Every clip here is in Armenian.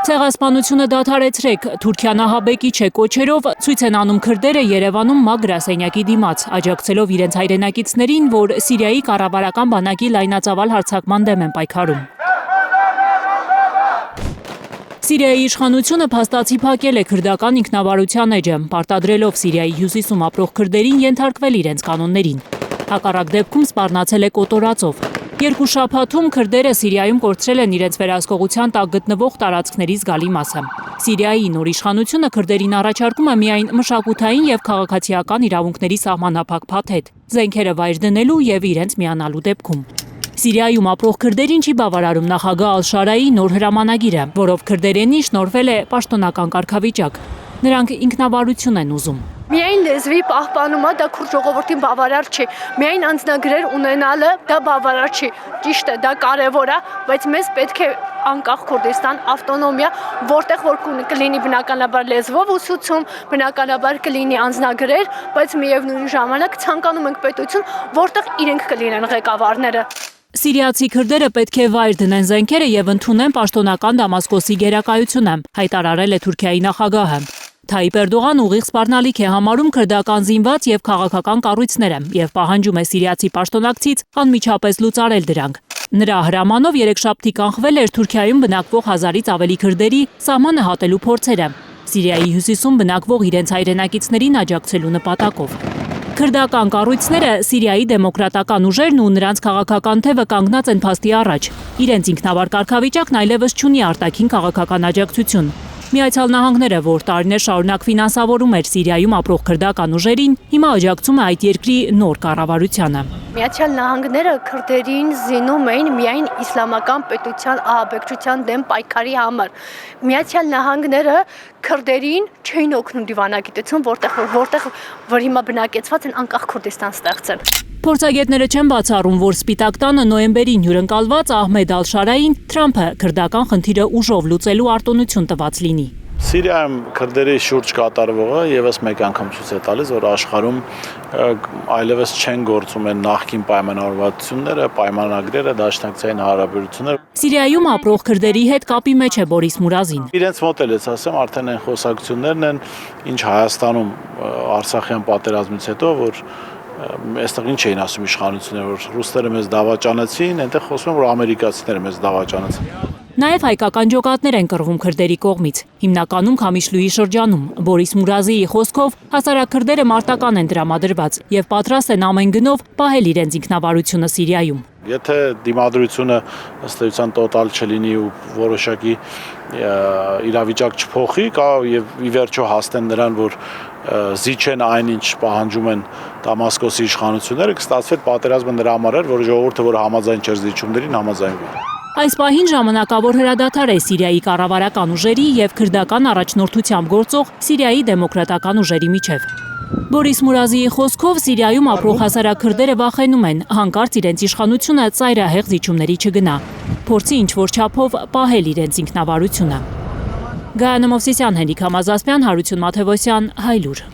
Ցեղասպանությունը դադարեցրեք, Թուրքիան ահաբեկիչ է կոչերով ցույց են անում քրդերը Երևանում ՄԱԿ գրասենյակի դիմաց, աջակցելով իրենց հայրենակիցներին, որ Սիրիայի կառավարական բանակի լայնածավալ հարձակման դեմ են պայքարում։ Սիրիայի իշխանությունը փաստացի փակել է քրդական ինքնավարության էջը, պարտադրելով Սիրիայի հյուսիսում ապրող քրդերին ենթարկվել իրենց կանոններին։ Հակառակ դեպքում սպառնացել է կոտորածով։ Երկու շաբաթում քրդերը Սիրիայում կորցրել են իրենց վերահսկողության տակ գտնվող տարածքների զգալի մասը։ Սիրիայի նոր իշխանությունը քրդերին առաջարկում է միայն մշակութային եւ քաղաքացիական իրավունքների սահմանափակ փաթեթ, զենքերը վայր դնելու եւ իրենց միանալու դեպքում։ Սիրիայում ապրող քրդերին չի բավարարում նախագահ Ալ-Շարայի նոր հրամանագիրը, որով քրդերենին շնորհվել է պաշտոնական կարգավիճակ։ Նրանք ինքնավարություն են ուզում։ Միայն լեզվի պահպանումը դա քուրդ ժողովրդին բավարար չի, միայն անձնագրեր ունենալը դա բավարար չի, ճիշտ է, դա կարևոր է, բայց մեզ պետք է անկախ Քուրդիստան, ավտոնոմիա, որտեղ որ կլինի բնականաբար լեզվով ուսուցում, բնականաբար կլինի անձնագրեր, բայց միևնույն ժամանակ ցանկանում ենք պետություն, որտեղ իրենք կլինեն ղեկավարները։ Սիրիացի քրդերը պետք է վայր դնեն զենքերը եւ ընդունեն պաշտոնական Դամասկոսի գերակայությունը, հայտարարել է Թուրքիայի նախագահը։ Թայիպ Էրդողան ուղիղ սպառնալիք է համարում քրդական զինված եւ քաղաքական կառույցները եւ պահանջում է սիրիացի պաշտոնակցից անմիջապես լուծարել դրանք։ Նրա հրամանով երեքշաբթի կանխվել էր Թուրքիայում բնակվող 1000-ից ավելի քրդերի սահմանը հատելու փորձերը, Սիրիայի հյուսիսում բնակվող իրենց հայրենակիցներին աջակցելու նպատակով։ Քրդական կառույցները Սիրիայի դեմոկրատական ուժերն ու նրանց քաղաքական թևը կանգնած են փաստի առաջ։ Իրենց ինքնավար կարգավիճակն այլևս չունի արտաքին քաղաքական աջակցություն։ Միացյալ Նահանգները, որ տարիներ շարունակ ֆինանսավորում էր Սիրիայում ապրող քրդական ուժերին, հիմա աջակցում է այդ երկրի նոր կառավարությանը։ Միացյալ Նահանգները քրդերին զինում էին միայն իսլամական պետության ահաբեկչության դեմ պայքարի համար։ Միացյալ Նահանգները քրդերին չէին օգնում դիվանագիտություն, որտեղ որ հիմա բնակեցված են անկախ Քուրդիստան ստեղծել։ Փորձագետները չեն բացառում, որ Սպիտակ տանը նոյեմբերին հյուրընկալված Ահմեդ Ալ-Շարային Թրամփը քրդական խնդիրը ուժով լուծելու արտոնություն տված լինի։ Սիրիայում քրդերի շուրջ կատարվողը եւս մեկ անգամ ցույց է տալիս, որ աշխարհում այլևս չեն գործում են նախկին պայմանավորվածությունները, պայմանագրերը, դաշնակցային հարաբերությունները։ Սիրիայում ապրող քրդերի հետ կապի մեջ է Բորիս Մուրազին։ Իրենց մոտ էլ ասեմ, արդեն այն խոսակցություններն են, ինչ Հայաստանում Արցախյան պատերազմից հետո, որ այստեղ ինչ էին ասում իշխանությունները, որ ռուսները մեզ դավաճանեցին, այնտեղ խոսում են, որ ամերիկացիները մեզ դավաճանեցին։ Նաև հայկական ջոկատներ են կռվում քրդերի կողմից, հիմնականում Քամիշլուի շրջանում։ Բորիս Մուրազիի խոսքով հասարակ քրդերը մարտական են տրամադրված եւ պատրաստ են ամեն գնով պահել իրենց ինքնավարությունը Սիրիայում։ Եթե դիմադրությունը ըստ էության տոտալ չլինի ու որոշակի իրավիճակ չփոխի, կա եւ ի վերջո հասնեն նրան, որ զիջեն այնինչ պահանջում են Դամասկոսի իշխանությունները, կստացվի պատերազմը նրա համար էր, որ ժողովուրդը, որ համաձայն չէր զիջումներին, համաձայնվի։ Այս պահին ժամանակավոր հրադադար է Սիրիայի կառավարական ուժերի եւ քրդական առաջնորդությամբ գործող Սիրիայի դեմոկրատական ուժերի միջև։ Բորիս Մուրազիի խոսքով Սիրիայում ապրող հասարակ քրդերը վախենում են, հանկարծ իրենց իշխանությունը ծայրահեղ զիջումների չգնա, փորձի ինչ-որ չափով պահել իրենց ինքնավարությունը։ Գայանե Մովսիսյան, Հենրիկ Համազասպյան, Հարություն Մաթևոսյան, Հայլուր։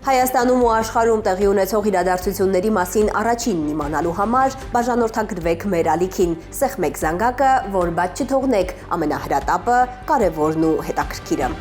Հայաստանում ու աշխարհում տեղի ունեցող իրադարձությունների մասին առաջինն իմանալու համար բաժանորդագրվեք մեր ալիքին, սեղմեք զանգակը, որ բաց չթողնեք ամենահրատապը, կարևորն ու հետաքրքիրը։